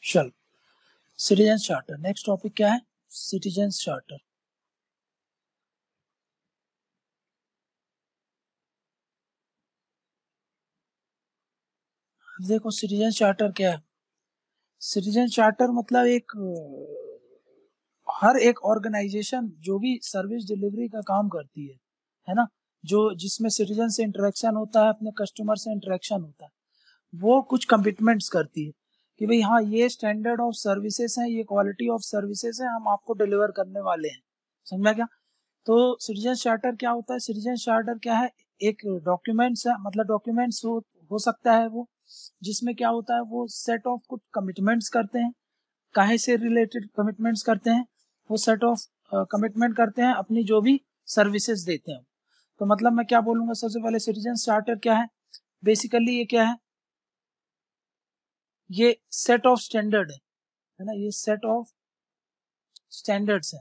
चल, citizen charter. Next topic क्या है? Citizen charter. देखो सिटीजन चार्टर क्या है। सिटीजन चार्टर मतलब एक हर एक ऑर्गेनाइजेशन जो भी सर्विस डिलीवरी का काम करती है ना, जो जिसमें सिटीजन से इंटरेक्शन होता है, अपने कस्टमर से इंटरेक्शन होता है, वो कुछ कमिटमेंट्स करती है कि भाई हाँ, ये स्टैंडर्ड ऑफ सर्विसेज हैं, ये क्वालिटी ऑफ सर्विसेज है, हम आपको डिलीवर करने वाले हैं। समझा क्या? तो सिटीजन चार्टर क्या होता है? सिटीजन चार्टर क्या है? एक डॉक्यूमेंट्स है, मतलब डॉक्यूमेंट्स हो सकता है वो, जिसमें क्या होता है, वो सेट ऑफ कुछ कमिटमेंट्स करते हैं। काहे से रिलेटेड कमिटमेंट्स करते हैं? वो सेट ऑफ कमिटमेंट करते हैं अपनी जो भी सर्विसेज देते हैं। तो मतलब मैं क्या बोलूंगा, सबसे पहले सिटीजन चार्टर क्या है? बेसिकली ये क्या है? ये सेट ऑफ स्टैंडर्ड है ना, ये सेट ऑफ स्टैंडर्ड्स है,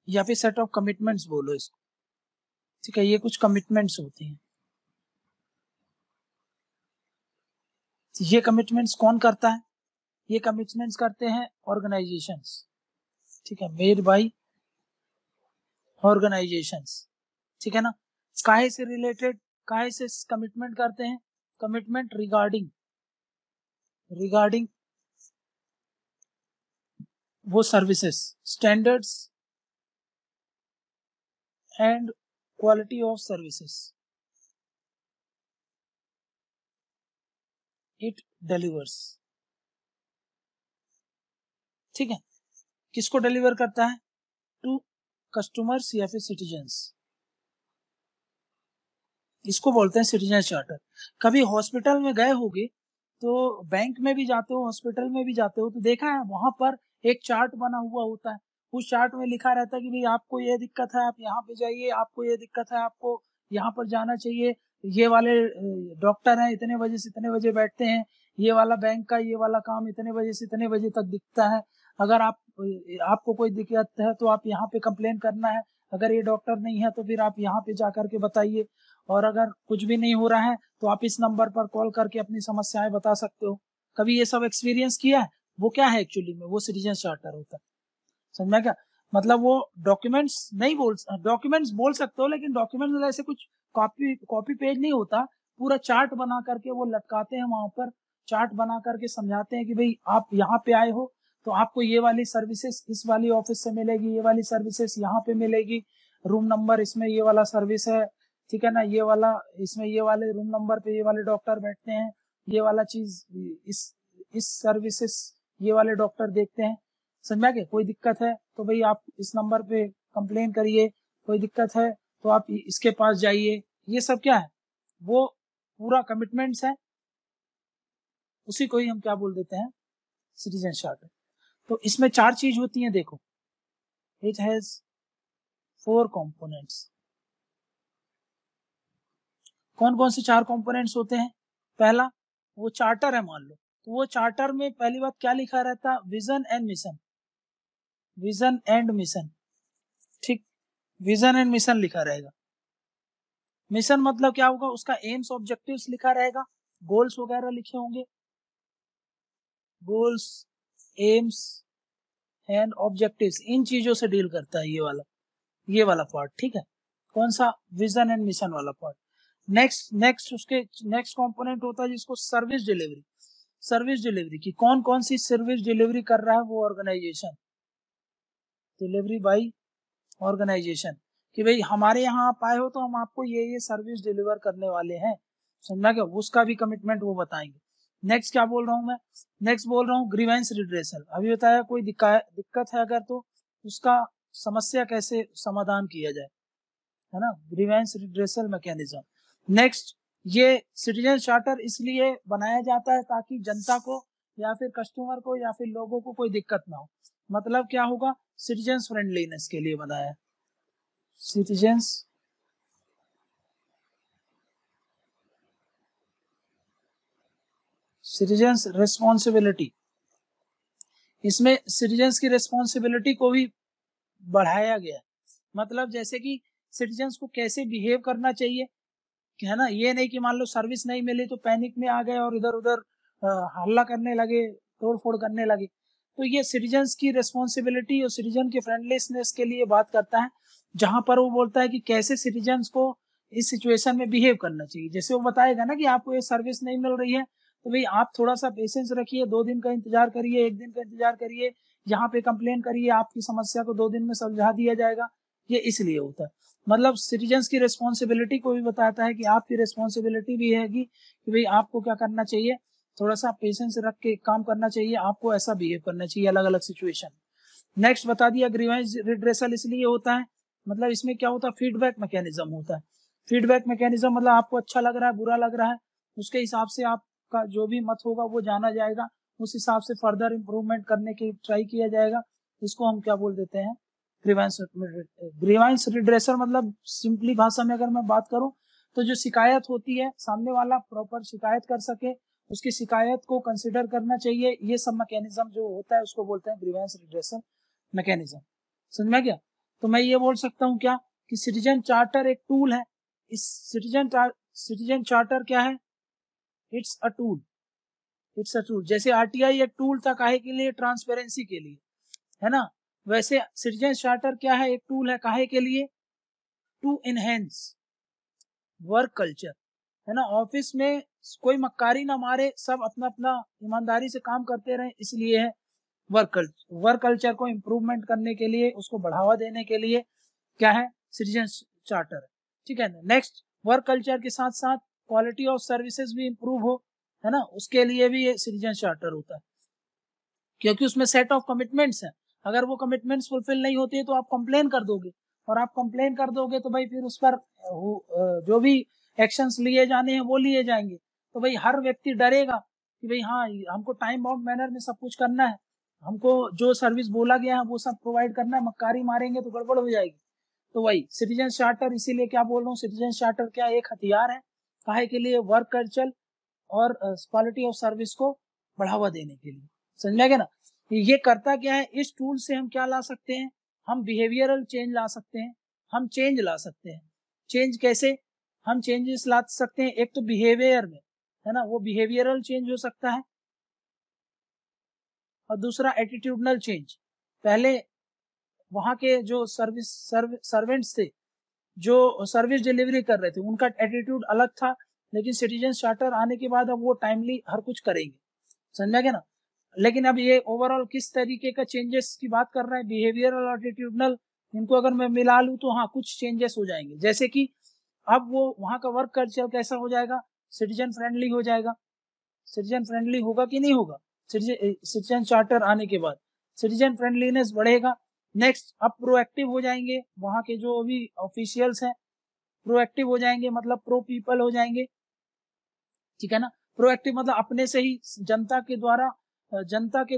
या फिर सेट ऑफ कमिटमेंट्स बोलो इसको। ठीक है, ये कुछ कमिटमेंट्स होती हैं। ये कमिटमेंट्स कौन करता है? ये कमिटमेंट्स करते हैं ऑर्गेनाइजेशंस। ठीक है, मेड बाय ऑर्गेनाइजेशंस। ठीक है ना। काहे से रिलेटेड, काहे से कमिटमेंट करते हैं? कमिटमेंट रिगार्डिंग वो services, standards and quality of services it delivers. ठीक है, किसको डिलीवर करता है? टू कस्टमर्स या फिर सिटीजन्स। इसको बोलते हैं सिटीजन चार्टर। कभी हॉस्पिटल में गए होगे, तो बैंक में भी जाते हो, हॉस्पिटल में भी जाते हो, तो देखा है वहां पर एक चार्ट बना हुआ होता है। उस चार्ट में लिखा रहता है कि भाई आपको ये दिक्कत है, आप यहाँ पे जाइए, आपको ये दिक्कत है, आपको यहाँ पर जाना चाहिए, ये वाले डॉक्टर हैं, इतने बजे से इतने बजे बैठते हैं, ये वाला बैंक का ये वाला काम इतने बजे से इतने बजे तक दिखता है। अगर आपको कोई दिक्कत है तो आप यहाँ पे कंप्लेन करना है, अगर ये डॉक्टर नहीं है तो फिर आप यहाँ पे जा करके बताइए, और अगर कुछ भी नहीं हो रहा है तो आप इस नंबर पर कॉल करके अपनी समस्याएं बता सकते हो। कभी ये सब एक्सपीरियंस किया है? वो क्या है एक्चुअली में? वो सिटीजन चार्टर होता है। समझ में क्या? मतलब वो डॉक्यूमेंट्स नहीं बोल, डॉक्यूमेंट्स बोल सकते हो, लेकिन डॉक्यूमेंट्स ऐसे कुछ कॉपी कॉपी पेज नहीं होता। पूरा चार्ट बना करके वो लटकाते हैं वहां पर, चार्ट बना करके समझाते हैं कि भाई आप यहाँ पे आए हो तो आपको ये वाली सर्विसेज इस वाली ऑफिस से मिलेगी, ये वाली सर्विसेज यहाँ पे मिलेगी, रूम नंबर इसमें ये वाला सर्विस है, ठीक है ना, ये वाला इसमें ये वाले रूम नंबर पे ये वाले डॉक्टर बैठते हैं, ये वाला चीज इस सर्विसेज ये वाले डॉक्टर देखते हैं। समझा के? कोई दिक्कत है तो भाई आप इस नंबर पे कंप्लेन करिए, कोई दिक्कत है तो आप इसके पास जाइए। ये सब क्या है? वो पूरा कमिटमेंट्स है, उसी को ही हम क्या बोल देते हैं? Citizen charter. तो इसमें 4 चीज होती हैं, देखो, इट हैज 4 कंपोनेंट्स। कौन कौन से 4 कंपोनेंट्स होते हैं? पहला, वो चार्टर है मान लो, तो वो चार्टर में पहली बात क्या लिखा रहता है? Vision and mission. Vision and mission, ठीक, विजन एंड मिशन लिखा रहेगा। मिशन मतलब क्या होगा? उसका एम्स ऑब्जेक्टिव्स लिखा रहेगा, गोल्स वगैरह लिखे होंगे, गोल्स, एम्स एंड ऑब्जेक्टिव्स, इन चीजों से डील करता है ये वाला पार्ट। ठीक है, कौन सा? विजन एंड मिशन वाला पार्ट। नेक्स्ट उसके नेक्स्ट कंपोनेंट होता है जिसको सर्विस डिलीवरी। सर्विस डिलीवरी की कौन कौन सी सर्विस डिलीवरी कर रहा है वो ऑर्गेनाइजेशन? डिलीवरी बाय ऑर्गेनाइजेशन, कि भाई हमारे यहाँ आप आए हो तो हम आपको ये सर्विस डिलीवर करने वाले हैं। समझा क्या? उसका भी कमिटमेंट वो बताएंगे। नेक्स्ट क्या बोल रहा हूँ मैं? नेक्स्ट बोल रहा हूँ ग्रीवेंस रिड्रेसल। अभी बताया कोई दिक्कत है अगर, तो उसका समस्या कैसे समाधान किया जाए, है ना, ग्रीवेंस रिड्रेसल मैकेनिज्म। नेक्स्ट, ये सिटीजन चार्टर इसलिए बनाया जाता है ताकि जनता को या फिर कस्टमर को या फिर लोगों को कोई दिक्कत ना हो। मतलब क्या होगा? सिटीजन फ्रेंडलीनेस के लिए बनाया है। सिटीजन्स सिटीजन्स रेस्पॉन्सिबिलिटी, इसमें सिटीजन्स की रेस्पॉन्सिबिलिटी को भी बढ़ाया गया है। मतलब जैसे कि सिटीजन्स को कैसे बिहेव करना चाहिए, है ना, ये नहीं कि मान लो सर्विस नहीं मिली तो पैनिक में आ गए और इधर उधर हल्ला करने लगे, तोड़ फोड़ करने लगे। तो ये सिटीजन्स की रिस्पॉन्सिबिलिटी और सिटीजन की फ्रेंडलीनेस के लिए बात करता है, जहां पर वो बोलता है कि कैसे सिटीजन्स को इस सिचुएशन में बिहेव करना चाहिए। जैसे वो बताएगा ना कि आपको ये सर्विस नहीं मिल रही है, तो भाई आप थोड़ा सा पेशेंस रखिए, 2 दिन का इंतजार करिए, 1 दिन का इंतजार करिए, यहाँ पे कंप्लेन करिए, आपकी समस्या को 2 दिन में सुलझा दिया जाएगा। ये इसलिए होता है, मतलब सिटीजन्स की रिस्पॉन्सिबिलिटी को भी बताता है कि आपकी रिस्पॉन्सिबिलिटी भी है कि भाई आपको क्या करना चाहिए, थोड़ा सा पेशेंस रख के काम करना चाहिए, आपको ऐसा बिहेव करना चाहिए अलग अलग सिचुएशन। नेक्स्ट बता दिया, ग्रीवेंस रिड्रेसल इसलिए होता है, मतलब इसमें क्या होता है, फीडबैक मैकेनिज्म होता है। फीडबैक मैकेनिज्म मतलब आपको अच्छा लग रहा है, बुरा लग रहा है, उसके हिसाब से आपका जो भी मत होगा वो जाना जाएगा, उस हिसाब से फर्दर इंप्रूवमेंट करने की ट्राई किया जाएगा। इसको हम क्या बोल देते हैं, ग्रीवेंस रिड्रेसल। मतलब सिंपली भाषा में अगर मैं बात करूं तो जो शिकायत होती है, सामने वाला प्रॉपर शिकायत कर सके, उसकी शिकायत को कंसिडर करना चाहिए, ये सब मैकेनिज्म जो होता है उसको बोलते हैं ग्रीवेंस रिड्रेसल मैकेनिज्म। समझ में गया? तो मैं ये बोल सकता हूँ क्या कि सिटीजन चार्टर एक टूल है। इस सिटीजन चार्टर क्या है, it's a tool, it's a tool. जैसे आरटीआई एक टूल था काहे के लिए, ट्रांसपेरेंसी के लिए, है ना, वैसे सिटीजन चार्टर क्या है, एक टूल है काहे के लिए, टू इनहेंस वर्क कल्चर, है ना। ऑफिस में कोई मक्कारी ना मारे, सब अपना अपना ईमानदारी से काम करते रहे, इसलिए है वर्क कल्चर को इम्प्रूवमेंट करने के लिए, उसको बढ़ावा देने के लिए क्या है, सिटीजन चार्टर है। ठीक है ना। नेक्स्ट, वर्क कल्चर के साथ साथ क्वालिटी ऑफ सर्विसेज भी इम्प्रूव हो, है ना, उसके लिए भी ये सिटीजन चार्टर होता है, क्योंकि उसमें सेट ऑफ कमिटमेंट्स हैं। अगर वो कमिटमेंट्स फुलफिल नहीं होती है तो आप कंप्लेन कर दोगे, और आप कंप्लेन कर दोगे तो भाई फिर उस पर जो भी एक्शंस लिए जाने हैं वो लिए जाएंगे। तो भाई हर व्यक्ति डरेगा कि भाई हाँ, हमको टाइम बाउंड मैनर में सब कुछ करना है, हमको जो सर्विस बोला गया है वो सब प्रोवाइड करना है, मक्कारी मारेंगे तो गड़बड़ हो जाएगी। तो वही सिटीजन चार्टर, इसीलिए क्या बोल रहा हूँ, सिटीजन चार्टर क्या एक हथियार है काहे के लिए, वर्क कल्चर और क्वालिटी ऑफ सर्विस को बढ़ावा देने के लिए। समझ में गया ना। ये करता क्या है, इस टूल से हम क्या ला सकते हैं, हम बिहेवियरल चेंज ला सकते हैं, हम चेंज ला सकते हैं। चेंज कैसे, हम चेंजेस ला सकते हैं, एक तो बिहेवियर में, है ना, वो बिहेवियरल चेंज हो सकता है, और दूसरा एटीट्यूडनल चेंज। पहले वहां के जो सर्वेंट्स थे, जो सर्विस डिलीवरी कर रहे थे, उनका एटीट्यूड अलग था, लेकिन सिटीजन चार्टर आने के बाद अब वो टाइमली हर कुछ करेंगे। समझा गया ना। लेकिन अब ये ओवरऑल किस तरीके का चेंजेस की बात कर रहा है, बिहेवियरल और एटीट्यूडनल, इनको अगर मैं मिला लूं तो हाँ कुछ चेंजेस हो जाएंगे। जैसे कि अब वो वहां का वर्क कल्चर कैसा हो जाएगा, सिटीजन फ्रेंडली हो जाएगा। सिटीजन फ्रेंडली होगा कि नहीं होगा, सिटीजन चार्टर आने के बाद सिटीजन फ्रेंडलीनेस बढ़ेगा। नेक्स्ट, अब प्रोएक्टिव हो जाएंगे, वहां के जो भी ऑफिशियल्स हैं प्रोएक्टिव हो जाएंगे, मतलब प्रो पीपल हो जाएंगे। ठीक है ना। प्रोएक्टिव मतलब अपने से ही जनता के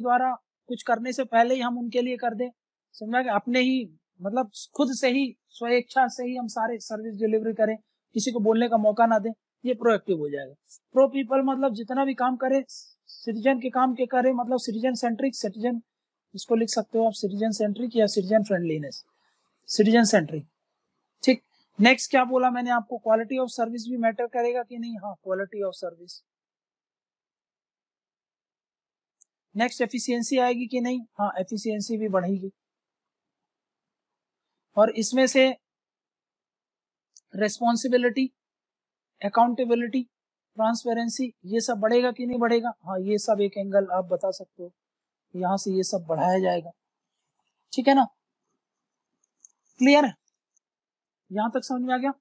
द्वारा कुछ करने से पहले ही हम उनके लिए कर दें। समझा कि अपने ही मतलब खुद से ही स्वेच्छा से ही हम सारे सर्विस डिलीवरी करें, किसी को बोलने का मौका ना दें, ये प्रोएक्टिव हो जाएगा। प्रो पीपल मतलब जितना भी काम करे सिटीजन के काम के करे, मतलब सिटीजन सेंट्रिक, सिटीजन इसको लिख सकते हो आप सिटीजन सेंट्रिक या सिटीजन फ्रेंडलीनेस, सिटीजन सेंट्रिक। ठीक। नेक्स्ट क्या बोला मैंने आपको, क्वालिटी ऑफ सर्विस भी मैटर करेगा कि नहीं, हाँ quality of service. Next, efficiency आएगी कि नहीं, हाँ एफिशिएंसी भी बढ़ेगी। और इसमें से रेस्पॉन्सिबिलिटी, अकाउंटेबिलिटी, ट्रांसपेरेंसी, ये सब बढ़ेगा कि नहीं बढ़ेगा, हाँ ये सब एक एंगल आप बता सकते हो, यहां से ये सब बढ़ाया जाएगा। ठीक है ना, क्लियर है, यहां तक समझ में आ गया।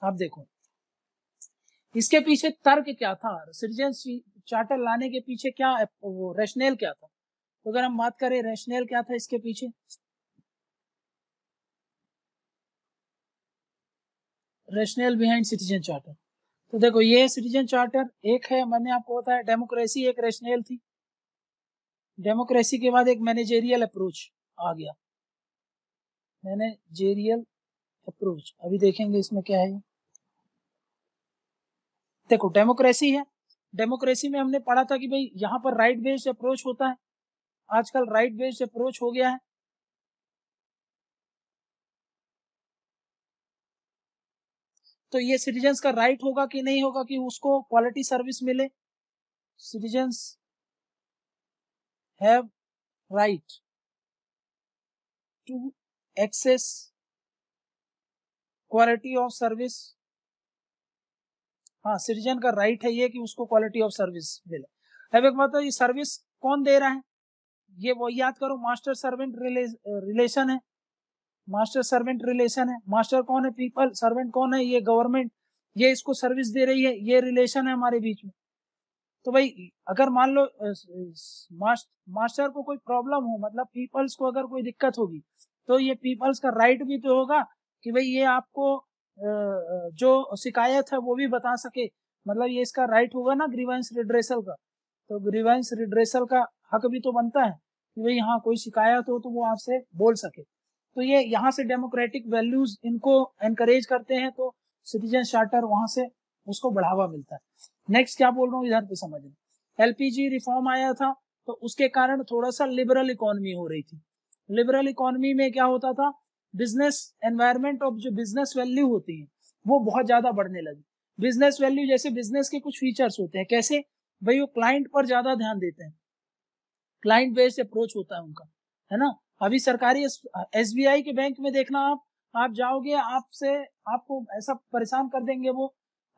आप देखो इसके पीछे तर्क क्या था, सिटीजन चार्टर लाने के पीछे क्या वो रैशनल क्या था। तो अगर हम बात करें रैशनल क्या था इसके पीछे, रैशनल बिहाइंड सिटीजन चार्टर। तो देखो ये सिटीजन चार्टर एक है, मैंने आपको बताया डेमोक्रेसी एक रैशनल थी, डेमोक्रेसी के बाद एक मैनेजेरियल अप्रोच आ गया, मैनेजेरियल अप्रोच। अभी देखेंगे इसमें क्या है। देखो डेमोक्रेसी है, डेमोक्रेसी में हमने पढ़ा था कि भाई यहाँ पर राइट बेस्ड अप्रोच होता है, आजकल राइट बेस्ड अप्रोच हो गया है। तो तो ये सिटीजन्स का राइट होगा कि नहीं होगा कि उसको क्वालिटी सर्विस मिले? Citizens have right to access quality of service. हाँ, सिटीजन का राइट है ये कि उसको क्वालिटी ऑफ सर्विस मिले। अब एक बात, ये सर्विस कौन दे रहा है? ये वो याद करो, मास्टर सर्वेंट रिलेशन है। मास्टर सर्वेंट रिलेशन है। मास्टर कौन है? पीपल। सर्वेंट कौन है? ये गवर्नमेंट। ये इसको सर्विस दे रही है, ये रिलेशन है हमारे बीच में। तो भाई अगर मान लो मास्टर को कोई प्रॉब्लम हो, मतलब पीपल्स को अगर कोई दिक्कत होगी, तो ये पीपल्स का राइट भी तो होगा कि भाई ये आपको जो शिकायत है वो भी बता सके। मतलब ये इसका राइट होगा ना ग्रीवेंस रिड्रेसल का। तो ग्रीवेंस रिड्रेसल का हक भी तो बनता है कि भाई हाँ कोई शिकायत हो तो वो आपसे बोल सके। तो ये यहाँ से डेमोक्रेटिक वैल्यूज इनको एनकरेज करते हैं, तो सिटीजन चार्टर वहां से उसको बढ़ावा मिलता है। नेक्स्ट क्या बोल रहा हूँ इधर पे समझना। एलपीजी रिफॉर्म आया था तो उसके कारण थोड़ा सा लिबरल इकोनॉमी हो रही थी। लिबरल इकोनॉमी में क्या होता था, बिजनेस एनवायरनमेंट और जो बिजनेस वैल्यू होती है वो बहुत ज्यादा बढ़ने लगी। बिजनेस वैल्यू जैसे बिजनेस के कुछ फीचर्स होते हैं, कैसे भाई वो क्लाइंट पर ज्यादा ध्यान देते हैं, क्लाइंट बेस्ड अप्रोच होता है उनका, है ना। अभी सरकारी एसबीआई के बैंक में देखना, आप जाओगे, आपको ऐसा परेशान कर देंगे वो,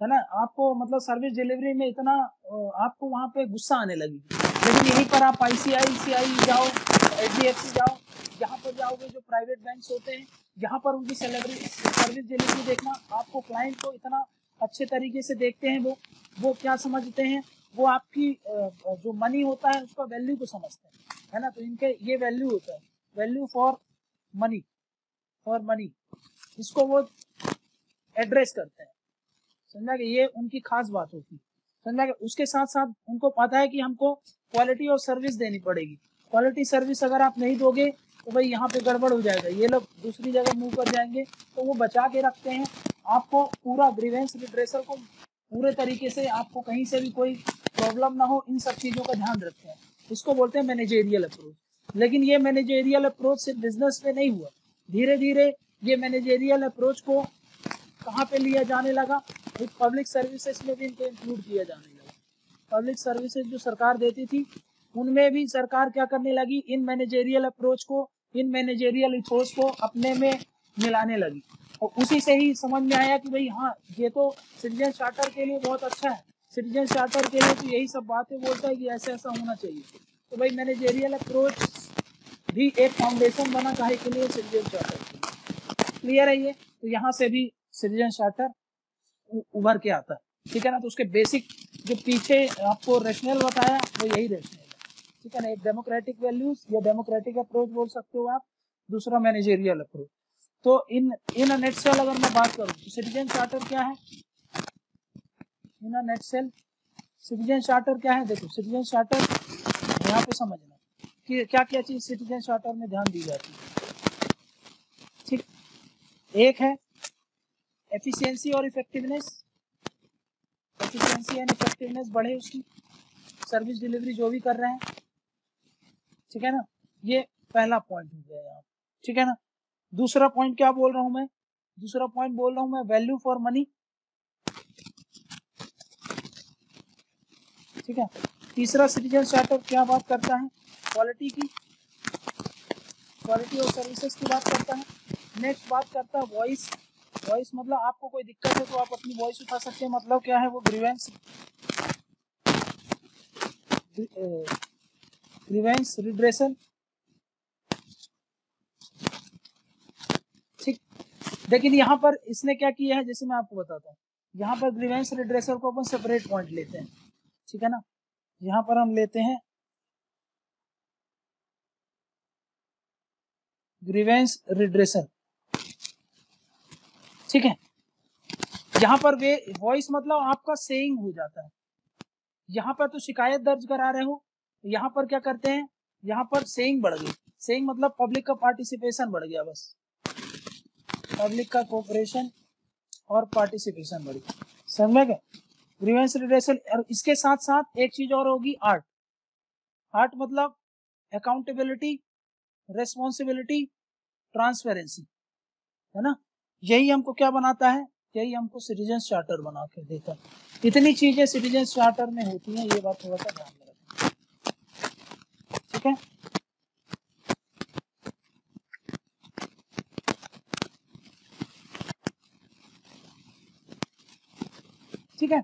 है ना। आपको मतलब सर्विस डिलीवरी में इतना आपको वहां पे गुस्सा आने लगी। लेकिन यहीं पर आप आईसीआईसीआई जाओ, एचडीएफसी जाओ, यहाँ पर जाओगे जो प्राइवेट बैंक्स होते हैं, यहाँ पर उनकी सर्विस डिलीवरी देखना, आपको क्लाइंट को इतना अच्छे तरीके से देखते हैं। वो क्या समझते हैं, वो आपकी जो मनी होता है उसका वैल्यू को समझते हैं, है ना। तो इनके ये वैल्यू होता है, वैल्यू फॉर मनी, इसको वो एड्रेस करते हैं। समझा कि ये उनकी खास बात होती है। समझा कि उसके साथ साथ उनको पता है कि हमको क्वालिटी ऑफ सर्विस देनी पड़ेगी। क्वालिटी सर्विस अगर आप नहीं दोगे तो भाई यहाँ पे गड़बड़ हो जाएगा, ये लोग दूसरी जगह मूव कर जाएंगे। तो वो बचा के रखते हैं आपको पूरा ग्रीवेंस रिड्रेसल को पूरे तरीके से, आपको कहीं से भी कोई प्रॉब्लम ना हो, इन सब चीजों का ध्यान रखते हैं। इसको बोलते हैं मैनेजेरियल अप्रोच। लेकिन ये मैनेजेरियल अप्रोच सिर्फ बिजनेस में नहीं हुआ, धीरे धीरे ये मैनेजेरियल अप्रोच को कहाँ पे लिया जाने लगा, पब्लिक सर्विसेज में भी इनको इंक्लूड किया जाने लगा। पब्लिक सर्विसेज जो सरकार देती थी उनमें भी सरकार क्या करने लगी, इन मैनेजेरियल अप्रोच को, इन मैनेजेरियल इथोस को अपने में मिलाने लगी। और उसी से ही समझ में आया कि भाई हाँ ये तो सिटीजन चार्टर के लिए बहुत अच्छा है, सिटीजन चार्टर के लिए तो यही सब बातें बोलता है कि ऐसा ऐसा होना चाहिए। तो भाई मैनेजेरियल अप्रोच भी एक फाउंडेशन बना काहे के लिए, सिटीजन चार्टर। क्लियर है ये? तो यहाँ से भी सिटीजन चार्टर उभर के आता है, ठीक है ना। तो उसके बेसिक जो पीछे आपको रैशनल बताया वो यही रैशनल है, ठीक है ना। एक डेमोक्रेटिक वैल्यूज या डेमोक्रेटिक अप्रोच बोल सकते हो आप, दूसरा मैनेजेरियल अप्रोच। तो इन नेटसेल अगर मैं बात करूं तो सिटीजन चार्टर क्या है, इन नेटसेल सिटीजन चार्टर क्या है। देखो सिटीजन चार्टर यहाँ पे समझना कि क्या क्या चीज सिटीजन चार्टर में ध्यान दी जाती है, ठीक। एक है एफिशिएंसी और इफेक्टिवनेस, एफिशिएंसी एंड इफेक्टिवनेस बढ़े उसकी, सर्विस डिलीवरी जो भी कर रहे हैं, ठीक है ना। ये पहला पॉइंट हो गया यहाँ, ठीक है ना। दूसरा पॉइंट क्या बोल रहा हूं मैं, दूसरा पॉइंट बोल रहा हूं मैं वैल्यू फॉर मनी, ठीक है। तीसरा सिटीजन चार्टर क्या बात करता है, क्वालिटी की, क्वालिटी ऑफ सर्विसेज की बात करता है। नेक्स्ट बात करता है वॉइस, वॉइस मतलब आपको कोई दिक्कत है तो आप अपनी वॉइस उठा सकते हैं, मतलब क्या है वो ग्रीवेंस रिड्रेसल, ठीक। लेकिन यहाँ पर इसने क्या किया है, जैसे मैं आपको बताता हूँ, यहाँ पर ग्रीवेंस रिड्रेसल को अपन सेपरेट पॉइंट लेते हैं, ठीक है ना। यहाँ पर हम लेते हैं ग्रीवेंस रिड्रेसल, ठीक है। यहाँ पर वे वॉइस मतलब आपका सेइंग हो जाता है। यहाँ पर तो शिकायत दर्ज करा रहे हो, यहाँ पर क्या करते हैं, यहाँ पर सेइंग बढ़ गई। सेइंग मतलब पब्लिक का पार्टिसिपेशन बढ़ गया, बस पब्लिक का कोऑपरेशन और पार्टिसिपेशन बढ़ गया, समझ गए। Grievance redressal. और इसके साथ साथ एक चीज और होगी, आर्ट। आर्ट मतलब अकाउंटेबिलिटी, रेस्पॉन्सिबिलिटी, ट्रांसपेरेंसी, है ना। यही हमको क्या बनाता है, यही हमको सिटीजन चार्टर बना के देता है। इतनी चीजें सिटीजन चार्टर में होती हैं, ये बात थोड़ा सा ध्यान में रखें, ठीक है। ठीक है,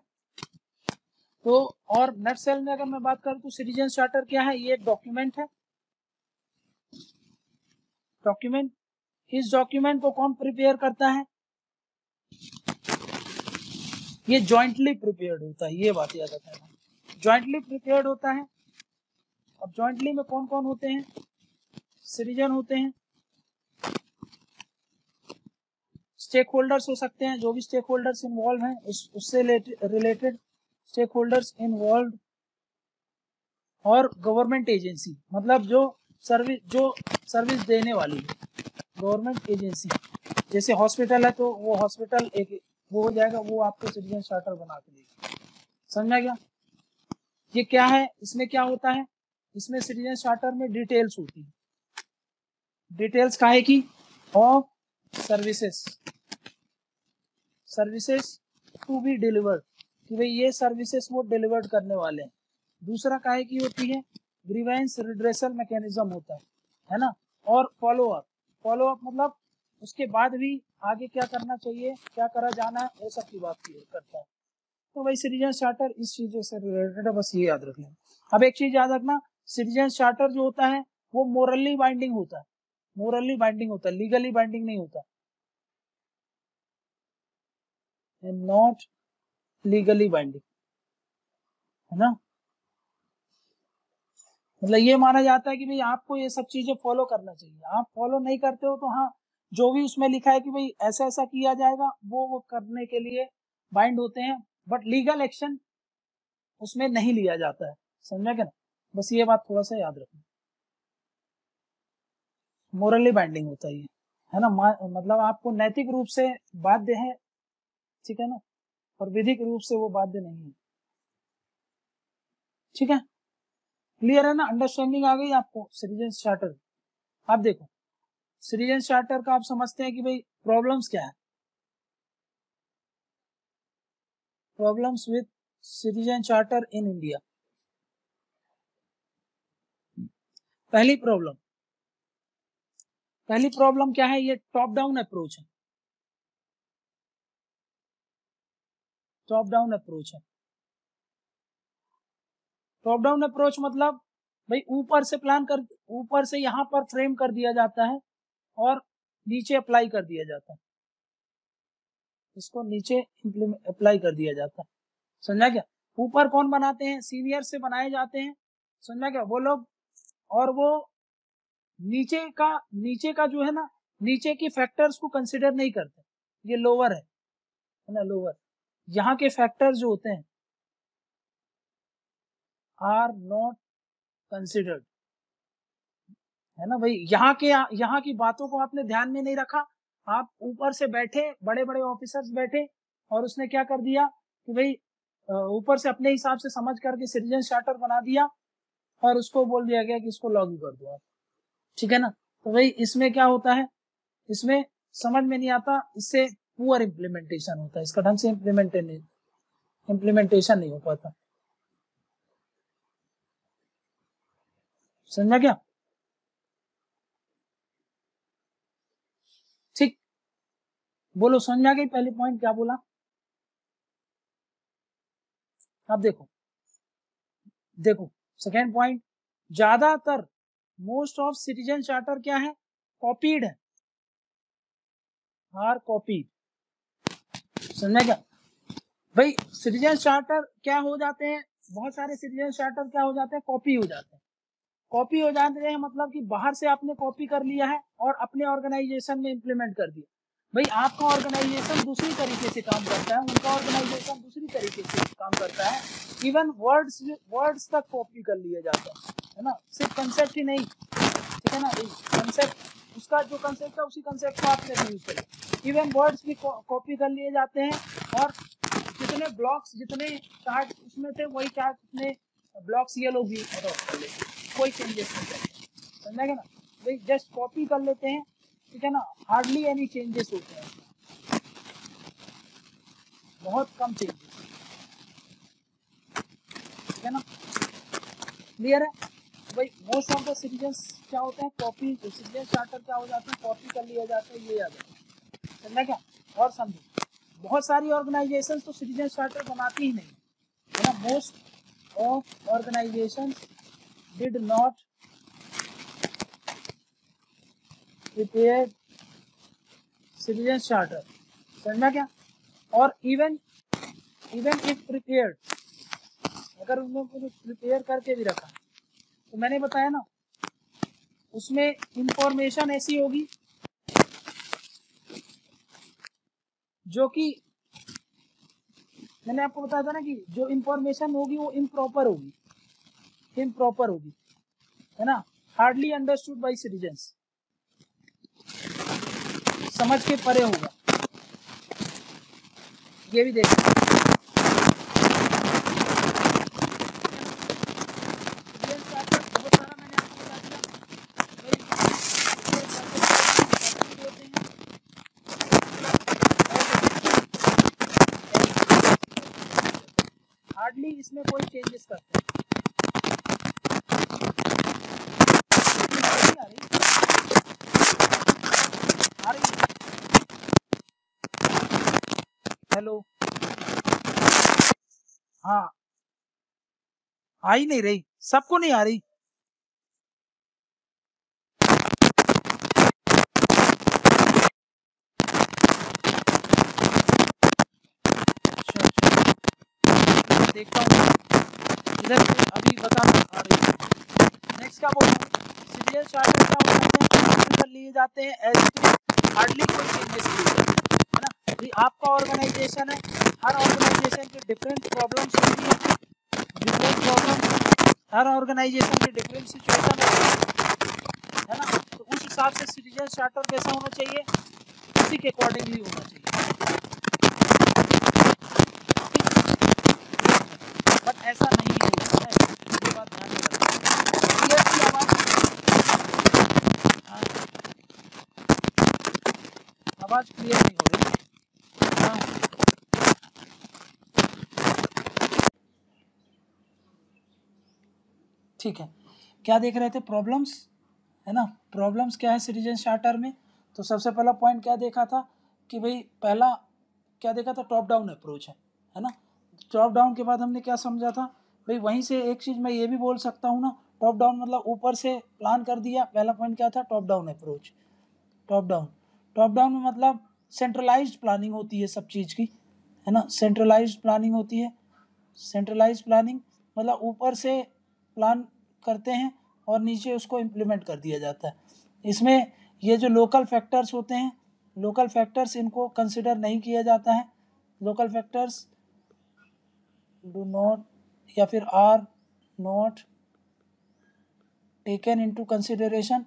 तो और नेट सेल में अगर मैं बात करूं तो सिटीजन चार्टर क्या है, ये एक डॉक्यूमेंट है। डॉक्यूमेंट, इस डॉक्यूमेंट को कौन प्रिपेयर करता है, ये जॉइंटली प्रिपेयर्ड होता है, ये बात याद रखना, जॉइंटली प्रिपेयर्ड होता है। अब जॉइंटली में कौन कौन होते हैं, सिटीजन होते हैं, स्टेक होल्डर्स हो सकते हैं, जो भी स्टेक होल्डर्स इन्वॉल्व हैं उससे रिलेटेड स्टेक होल्डर्स इन्वॉल्व, और गवर्नमेंट एजेंसी, मतलब जो सर्विस देने वाली है, गवर्नमेंट एजेंसी। जैसे हॉस्पिटल है तो वो हॉस्पिटल एक वो हो जाएगा, वो आपको सिटीजन चार्टर बना के देगा, समझा गया। ये क्या है, इसमें क्या होता है, इसमें सिटीजन चार्टर में डिटेल्स होती है, डिटेल्स काहे की, of services to be delivered, कि भाई ये सर्विसेज वो डिलीवर्ड करने वाले हैं। दूसरा काहे की होती है, ग्रीवेंस रिड्रेसल मैकेनिज्म होता है ना। और फॉलो अप मतलब उसके बाद भी आगे क्या करना चाहिए, क्या करा जाना है, वो सब की बात करता है। तो भाई सिटीजन चार्टर इस चीजों से रिलेटेड है, बस ये याद रख लें। अब एक चीज याद रखना, सिटीजन चार्टर जो होता है वो मोरली बाइंडिंग होता है, लीगली बाइंडिंग नहीं होता, नॉट लीगली बाइंडिंग, है ना। मतलब ये माना जाता है कि भाई आपको ये सब चीजें फॉलो करना चाहिए, आप फॉलो नहीं करते हो तो हाँ, जो भी उसमें लिखा है कि भाई ऐसा ऐसा किया जाएगा, वो करने के लिए बाइंड होते हैं, बट लीगल एक्शन उसमें नहीं लिया जाता है, समझा क्या ना। बस ये बात थोड़ा सा याद रखना, मोरली बाइंडिंग होता है ना, मतलब आपको नैतिक रूप से बाध्य है, ठीक है ना, और विधिक रूप से वो बाध्य नहीं है, ठीक है। क्लियर है ना, अंडरस्टैंडिंग आ गई आपको सिटीजन चार्टर। आप देखो सिटीजन चार्टर का आप समझते हैं कि भाई प्रॉब्लम्स क्या है, problems with citizen charter in India. पहली प्रॉब्लम क्या है, ये टॉप डाउन अप्रोच है, टॉप डाउन अप्रोच मतलब भाई ऊपर से यहाँ पर फ्रेम कर दिया जाता है और नीचे अप्लाई कर दिया जाता है, इसको नीचे अप्लाई कर दिया जाता है, समझा क्या। ऊपर कौन बनाते हैं, सीनियर से बनाए जाते हैं, समझा क्या, वो लोग। और वो नीचे का जो है ना, नीचे के फैक्टर्स को कंसिडर नहीं करते, ये लोअर है ना, लोअर। यहाँ के फैक्टर्स जो होते हैं आर नॉट कंसिडर्ड, है ना भाई। यहाँ की बातों को आपने ध्यान में नहीं रखा, आप ऊपर से बैठे, बड़े बड़े ऑफिसर्स बैठे, और उसने क्या कर दिया कि भाई ऊपर से अपने हिसाब से समझ करके सिटीजन चार्टर बना दिया, और उसको बोल दिया गया कि इसको लागू कर दो आप, ठीक है ना। तो भाई इसमें क्या होता है, इसमें समझ में नहीं आता, इससे पुअर इम्प्लीमेंटेशन होता है, इसका ढंग से इम्प्लीमेंटेशन नहीं हो पाता, समझा क्या। ठीक, बोलो समझ आ गई, पहली पॉइंट क्या बोला। अब देखो सेकेंड पॉइंट, ज्यादातर मोस्ट ऑफ सिटीजन चार्टर क्या है, कॉपीड है, आर कॉपीड, समझा क्या भाई। सिटीजन चार्टर क्या हो जाते हैं, बहुत सारे सिटीजन चार्टर क्या हो जाते हैं, कॉपी हो जाते हैं। कॉपी हो जाते हैं मतलब कि बाहर से आपने कॉपी कर लिया है और अपने ऑर्गेनाइजेशन में इंप्लीमेंट कर दिया। भाई आपका ऑर्गेनाइजेशन दूसरी तरीके से काम करता है, उनका ऑर्गेनाइजेशन दूसरी तरीके से काम करता है, इवन वर्ड्स तक कॉपी कर लिए जाते हैं, है ना, सिर्फ कंसेप्ट ही नहीं, ठीक है ना, कंसेप्ट उसका जो कंसेप्ट है उसी कंसेप्ट को आपने यूज करें, इवन वर्ड्स भी कॉपी कर लिए जाते हैं, और जितने ब्लॉक्स जितने चार्ट उसमें थे वही चार्ट उतने ब्लॉक्स ये लोग भी अडॉप्ट कर लेते हैं, कोई चेंजेस नहीं करते, समझा क्या ना भाई, जस्ट कॉपी कर लेते हैं, ठीक है ना, हार्डली एनी चेंजेस होते हैं। बहुत कम चेंजेस, ठीक है ना, क्लियर है भाई। मोस्ट ऑफ द सिटीजन्स क्या होते हैं, कॉपी, सिटीजन चार्टर क्या हो जाते हैं, कॉपी कर लिया जाता है, ये याद है, समझना क्या। और समझो बहुत सारी ऑर्गेनाइजेशन तो सिटीजन चार्टर बनाती ही नहीं है ना, most of organization did not prepare citizen charter, समझना क्या। और इवन इफ प्रिपेयर्ड, अगर उन लोगों को प्रिपेयर करके भी रखा तो मैंने बताया ना उसमें इंफॉर्मेशन ऐसी होगी जो कि मैंने आपको बताया था ना कि जो इंफॉर्मेशन होगी वो इम्प्रॉपर होगी, है ना, हार्डली अंडरस्टूड बाय सिटीजन्स, समझ के परे होगा, ये भी देखना। हार्डली इसमें कोई चेंजेस करते हैं, आ रही है, हेलो, हाँ आ ही नहीं रही, सबको नहीं आ रही, देखता हूँ इधर से अभी बताना आ रही है। नेक्स्ट क्या बोल रहा हूँ, सिटीजन चार्टर क्या हो जाते हैं, कर लिए जाते हैं एज टू हार्डली कोई चेंजेस लिए जाते हैं, है ना। ये आपका ऑर्गेनाइजेशन है, हर ऑर्गेनाइजेशन की डिफरेंट प्रॉब्लम्स होती है, डिफरेंट प्रॉब्लम, हर ऑर्गेनाइजेशन की डिफरेंट सिचुएशन होती है ना, तो उस हिसाब से सिटीजन चार्टर कैसा होना चाहिए, उसी के अकॉर्डिंगली होना चाहिए, बट ऐसा नहीं होता है, ये बात ध्यान में रखना। क्लियर की आवाज, हाँ आवाज क्लियर नहीं हो रही, हाँ ठीक है। क्या देख रहे थे, प्रॉब्लम्स, है ना, प्रॉब्लम्स क्या है सिटीजन चार्टर में। तो सबसे पहला पॉइंट क्या देखा था कि भाई पहला क्या देखा था, टॉप डाउन अप्रोच है ना। टॉप डाउन के बाद हमने क्या समझा था भाई, वहीं से एक चीज़ मैं ये भी बोल सकता हूँ ना, टॉप डाउन मतलब ऊपर से प्लान कर दिया, पहला पॉइंट क्या था, top down approach. Top down में मतलब सेंट्रलाइज्ड प्लानिंग होती है सब चीज़ की, है ना, सेंट्रलाइज्ड प्लानिंग होती है, सेंट्रलाइज्ड प्लानिंग मतलब ऊपर से प्लान करते हैं और नीचे उसको इम्प्लीमेंट कर दिया जाता है। इसमें ये जो लोकल फैक्टर्स होते हैं, लोकल फैक्टर्स इनको कंसिडर नहीं किया जाता है, लोकल फैक्टर्स डू नॉट या फिर are not taken into consideration,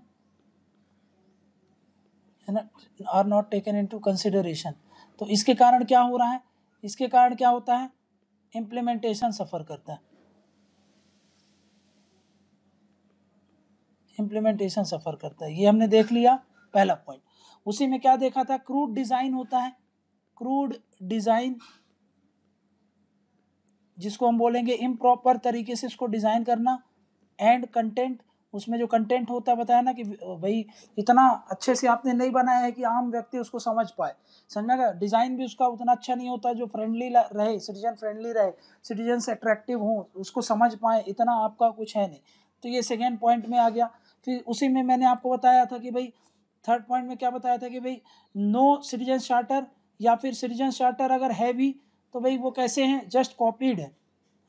है ना, are not taken into consideration. तो इसके कारण क्या हो रहा है, इसके कारण क्या होता है, इम्प्लीमेंटेशन सफ़र करता है, इम्प्लीमेंटेशन सफ़र करता है, ये हमने देख लिया पहला पॉइंट। उसी में क्या देखा था, क्रूड डिज़ाइन होता है, क्रूड डिज़ाइन जिसको हम बोलेंगे इम्प्रॉपर तरीके से इसको डिज़ाइन करना, एंड कंटेंट, उसमें जो कंटेंट होता है बताया ना कि भाई इतना अच्छे से आपने नहीं बनाया है कि आम व्यक्ति उसको समझ पाए, समझना क्या, डिज़ाइन भी उसका उतना अच्छा नहीं होता जो फ्रेंडली रहे, सिटीजन फ्रेंडली रहे, सिटीजन से अट्रैक्टिव हो, उसको समझ पाए, इतना आपका कुछ है नहीं। तो ये सेकेंड पॉइंट में आ गया। फिर उसी में मैंने आपको बताया था कि भाई थर्ड पॉइंट में क्या बताया था कि भाई नो सिटीजन चार्टर, या फिर सिटीजन चार्टर अगर है भी तो भाई वो कैसे हैं, जस्ट कॉपीड है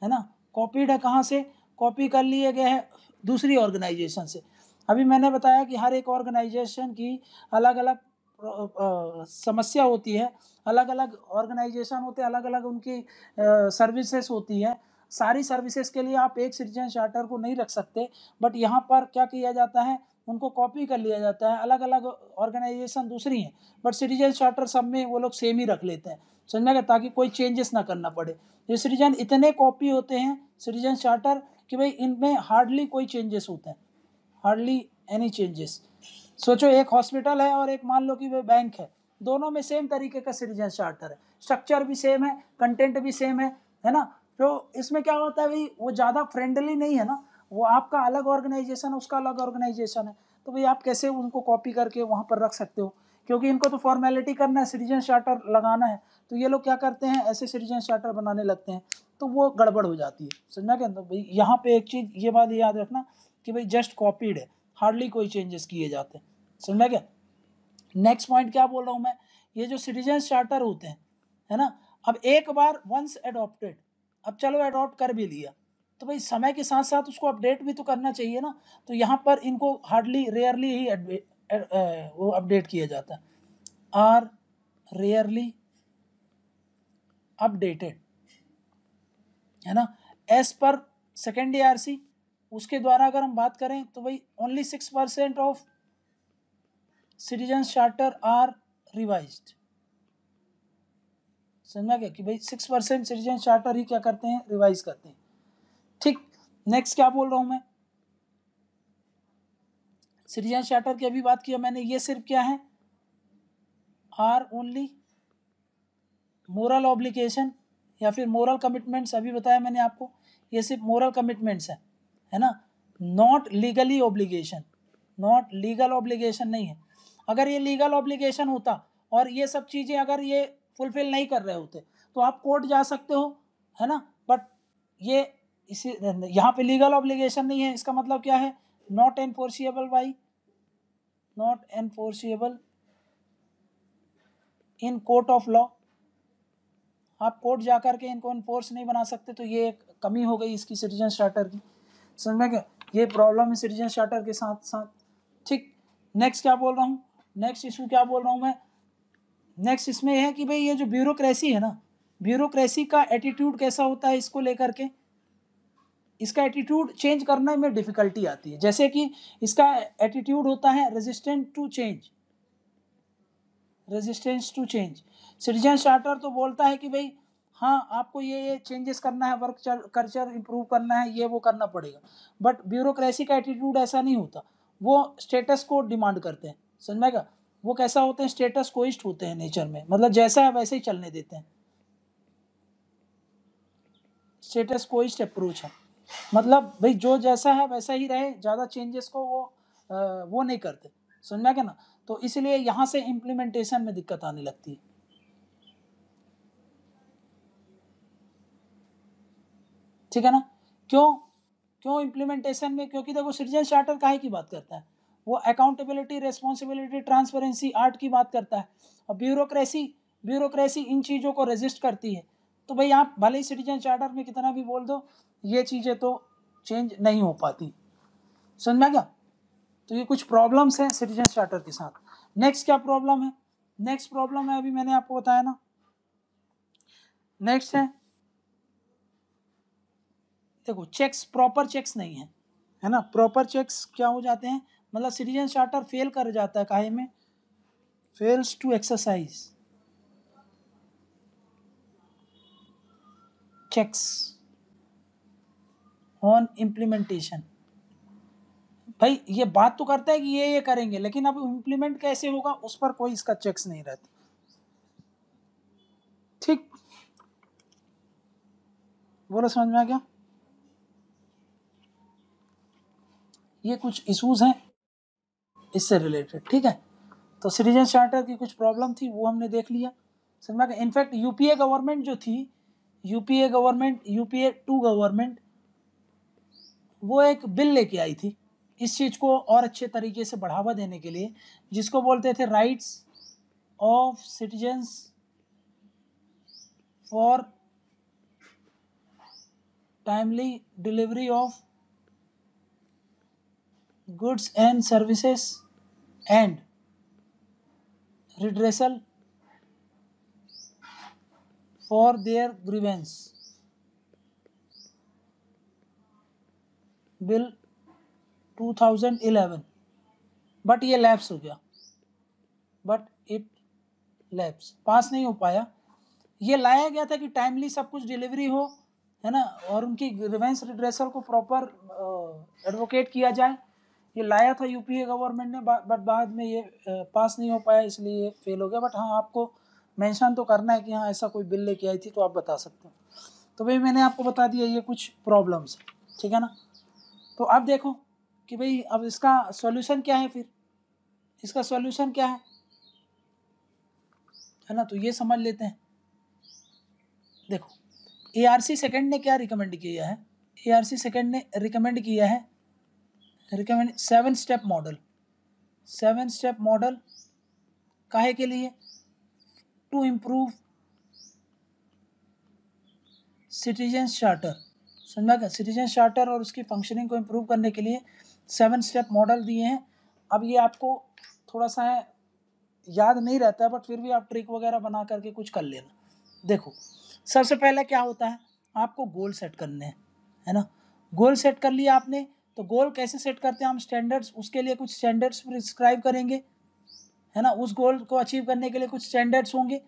ना, कॉपीड है, कहाँ से कॉपी कर लिए गए हैं, दूसरी ऑर्गेनाइजेशन से। अभी मैंने बताया कि हर एक ऑर्गेनाइजेशन की अलग अलग समस्या होती है, अलग अलग ऑर्गेनाइजेशन होते हैं, अलग अलग उनकी सर्विसेज होती है, सारी सर्विसेज के लिए आप एक सिटीजन चार्टर को नहीं रख सकते, बट यहाँ पर क्या किया जाता है, उनको कॉपी कर लिया जाता है, अलग अलग ऑर्गेनाइजेशन दूसरी हैं बट सिटीजन चार्टर सब में वो लोग सेम ही रख लेते हैं, समझना क्या, ताकि कोई चेंजेस ना करना पड़े। ये सिटीजन इतने कॉपी होते हैं सिटीजन चार्टर कि भाई इनमें हार्डली कोई चेंजेस होते हैं, हार्डली एनी चेंजेस। सोचो एक हॉस्पिटल है और एक मान लो कि वो बैंक है, दोनों में सेम तरीके का सिटीजन चार्टर है, स्ट्रक्चर भी सेम है, कंटेंट भी सेम है ना। तो इसमें क्या होता है भाई, वो ज़्यादा फ्रेंडली नहीं है ना, वो आपका अलग ऑर्गेनाइजेशन है, उसका अलग ऑर्गेनाइजेशन है, तो भाई आप कैसे उनको कॉपी करके वहाँ पर रख सकते हो, क्योंकि इनको तो फॉर्मेलिटी करना है, सिटीजन चार्टर लगाना है, तो ये लोग क्या करते हैं, ऐसे सिटीजन चार्टर बनाने लगते हैं, तो वो गड़बड़ हो जाती है, समझना क्या। तो भाई यहाँ पे एक चीज़ ये बात याद रखना कि भाई जस्ट कॉपीड है, हार्डली कोई चेंजेस किए जाते हैं, समझना क्या। नेक्स्ट पॉइंट क्या बोल रहा हूँ मैं, ये जो सिटीजन चार्टर होते हैं, है ना, अब एक बार वंस एडॉप्टेड, अब चलो एडॉप्ट कर भी लिया, तो भाई समय के साथ साथ उसको अपडेट भी तो करना चाहिए ना, तो यहाँ पर इनको हार्डली रेयरली ही वो अपडेट किया जाता है, आर रेयरली अपडेटेड, है ना, एज पर सेकेंड ARC, उसके द्वारा अगर हम बात करें तो भाई only 6% of citizen charter are revised, समझा क्या कि भाई 6% सिटीजन चार्टर ही क्या करते हैं, रिवाइज करते हैं, ठीक। नेक्स्ट क्या बोल रहा हूं मैं, सिटीजन चार्टर की अभी बात किया मैंने, ये सिर्फ क्या है, आर ओनली मोरल ऑब्लिगेशन या फिर मोरल कमिटमेंट्स, अभी बताया मैंने आपको, ये सिर्फ मोरल कमिटमेंट्स है ना, not legally obligation, not legal obligation नहीं है। अगर ये लीगल ऑब्लिगेशन होता और ये सब चीज़ें अगर ये फुलफिल नहीं कर रहे होते तो आप कोर्ट जा सकते हो, है ना, बट ये इसी यहाँ पे लीगल ऑब्लिगेशन नहीं है, इसका मतलब क्या है, not enforceable by, not enforceable in court of law, आप कोर्ट जा करके इनको इन्फोर्स नहीं बना सकते, तो ये एक कमी हो गई इसकी सिटीजन चार्टर की, समझ में क्या, ये प्रॉब्लम है सिटीजन चार्टर के साथ साथ, ठीक। नेक्स्ट क्या बोल रहा हूँ, नेक्स्ट इशू क्या बोल रहा हूँ मैं, नेक्स्ट इसमें है कि भाई ये जो ब्यूरोक्रेसी है ना, ब्यूरोक्रेसी का एटीट्यूड कैसा होता है इसको लेकर के, इसका एटीट्यूड चेंज करने में डिफिकल्टी आती है, जैसे कि इसका एटीट्यूड होता है resistant to change, resistance to change. Citizen charter तो बोलता है कि भाई हाँ आपको ये चेंजेस करना है, वर्क कल्चर इंप्रूव करना है, ये वो करना पड़ेगा, बट ब्यूरोक्रेसी का एटीट्यूड ऐसा नहीं होता, वो स्टेटस को डिमांड करते हैं, समझ में क्या, वो कैसा होते हैं, स्टेटस कोइस्ट होते हैं नेचर में, मतलब जैसा है वैसे ही चलने देते हैं, स्टेटस कोइस्ट अप्रोच है, मतलब भाई जो जैसा है वैसा ही रहे, ज़्यादा चेंजेस को वो नहीं करते, समझ में क्या ना, तो इसलिए यहाँ से इम्प्लीमेंटेशन में दिक्कत आने लगती है, ठीक है ना। क्यों, क्यों इम्प्लीमेंटेशन में, क्योंकि देखो सिटीजन चार्टर काहे की बात करता है, वो अकाउंटेबिलिटी, रेस्पॉन्सिबिलिटी, ट्रांसपेरेंसी, आर्ट की बात करता है, और ब्यूरोक्रेसी, ब्यूरोक्रेसी इन चीज़ों को रेजिस्ट करती है, तो भाई आप भले ही सिटीजन चार्टर में कितना भी बोल दो, ये चीज़ें तो चेंज नहीं हो पाती, समझ में क्या। तो ये कुछ प्रॉब्लम्स हैं सिटीजन चार्टर के साथ। नेक्स्ट क्या प्रॉब्लम है, नेक्स्ट प्रॉब्लम है अभी मैंने आपको बताया ना, नेक्स्ट है देखो चेक्स, प्रॉपर चेक्स नहीं है ना, प्रॉपर चेक्स क्या हो जाते हैं, मतलब सिटीजन चार्टर फेल कर जाता है, काहे में, fails to exercise checks on implementation, भाई ये बात तो करता है कि ये करेंगे, लेकिन अब इम्प्लीमेंट कैसे होगा उस पर कोई इसका चेक्स नहीं रहता, ठीक, बोलो समझ में आ गया। ये कुछ इश्यूज हैं इससे रिलेटेड, ठीक है, तो सिटीजन चार्टर की कुछ प्रॉब्लम थी वो हमने देख लिया, समझ में आ गया। इनफैक्ट यूपीए गवर्नमेंट जो थी, यूपीए गवर्नमेंट, यूपीए 2 गवर्नमेंट, वो एक बिल लेके आई थी इस चीज़ को और अच्छे तरीके से बढ़ावा देने के लिए, जिसको बोलते थे rights of citizens for timely delivery of goods and services and redressal for their grievance, bill 2011, but ये लैप्स हो गया, बट इट लैप्स, पास नहीं हो पाया। ये लाया गया था कि टाइमली सब कुछ डिलीवरी हो, है ना, और उनकी ग्रीवेंस रिड्रेसल को प्रॉपर एडवोकेट किया जाए, ये लाया था यूपीए गवर्नमेंट ने, बट बाद में ये पास नहीं हो पाया, इसलिए ये फेल हो गया। बट हाँ, आपको मेंशन तो करना है कि हाँ ऐसा कोई बिल लेके आई थी तो आप बता सकते हो। तो भाई मैंने आपको बता दिया ये कुछ प्रॉब्लम्स, ठीक है ना। तो अब देखो कि भाई अब इसका सॉल्यूशन क्या है, फिर इसका सॉल्यूशन क्या है ना, तो ये समझ लेते हैं। देखो, एआरसी सेकंड ने क्या रिकमेंड किया है, एआरसी सेकंड ने रिकमेंड किया है, recommend 7 step model. 7 step model काहे के लिए, टू इम्प्रूव सिटीजन चार्टर, समझा क्या, सिटीजन चार्टर और उसकी फंक्शनिंग को इम्प्रूव करने के लिए 7 स्टेप मॉडल दिए हैं। अब ये आपको थोड़ा सा याद नहीं रहता है, बट फिर भी आप ट्रिक वगैरह बना करके कुछ कर लेना। देखो, सबसे पहले क्या होता है, आपको गोल सेट करने हैं, है ना। गोल सेट कर लिया आपने, तो गोल कैसे सेट करते हैं हम, स्टैंडर्ड्स, उसके लिए कुछ स्टैंडर्ड्स प्रिस्क्राइब करेंगे, है ना। उस गोल को अचीव करने के लिए कुछ स्टैंडर्ड्स होंगे,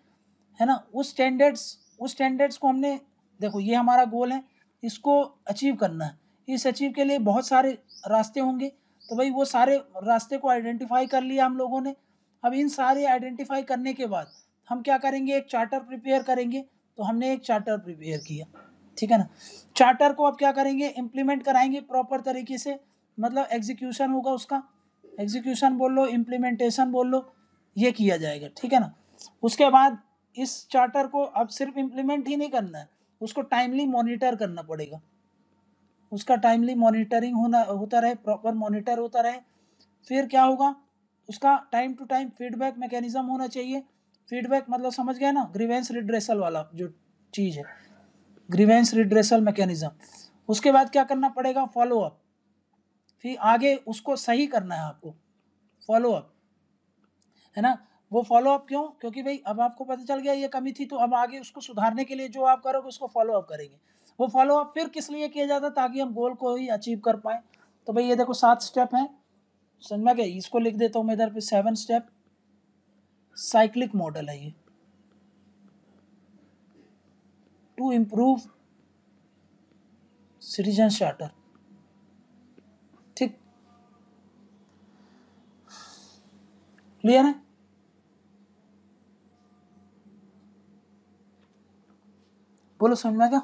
है ना। उस स्टैंडर्ड्स को हमने, देखो ये हमारा गोल है, इसको अचीव करना है। इस अचीव के लिए बहुत सारे रास्ते होंगे, तो भाई वो सारे रास्ते को आइडेंटिफाई कर लिया हम लोगों ने। अब इन सारे आइडेंटिफाई करने के बाद हम क्या करेंगे, एक चार्टर प्रिपेयर करेंगे। तो हमने एक चार्टर प्रिपेयर किया, ठीक है ना। चार्टर को अब क्या करेंगे, इम्प्लीमेंट कराएंगे प्रॉपर तरीके से, मतलब एग्जीक्यूशन होगा उसका, एग्जीक्यूशन बोल लो, इम्प्लीमेंटेशन बोल लो, ये किया जाएगा, ठीक है ना। उसके बाद इस चार्टर को अब सिर्फ इम्प्लीमेंट ही नहीं करना है, उसको टाइमली मॉनिटर करना पड़ेगा, उसका टाइमली मॉनिटरिंग होता रहे, प्रॉपर मॉनिटर होता रहे। फिर क्या होगा, उसका time to time feedback mechanism होना चाहिए। फीडबैक मतलब समझ गए ना, ग्रीवेंस रिड्रेसल वाला जो चीज़ है, ग्रीवेंस रिड्रेसल मैकेनिज्म। उसके बाद क्या करना पड़ेगा, फॉलो अप, फिर आगे उसको सही करना है आपको, फॉलो अप, है ना। वो फॉलो अप क्यों, क्योंकि भाई अब आपको पता चल गया ये कमी थी, तो अब आगे उसको सुधारने के लिए जो आप करोगे उसको फॉलो अप करेंगे। वो फॉलो अप फिर किस लिए किया जाता है, ताकि हम गोल को ही अचीव कर पाए। तो भाई ये देखो 7 स्टेप हैं, समझ में गया, इसको लिख देता हूँ मैं इधर पे, 7 स्टेप साइक्लिक मॉडल है ये, टू इम्प्रूव सिटीजन चार्टर, ठीक, क्लियर है। बोलो समझ में क्या।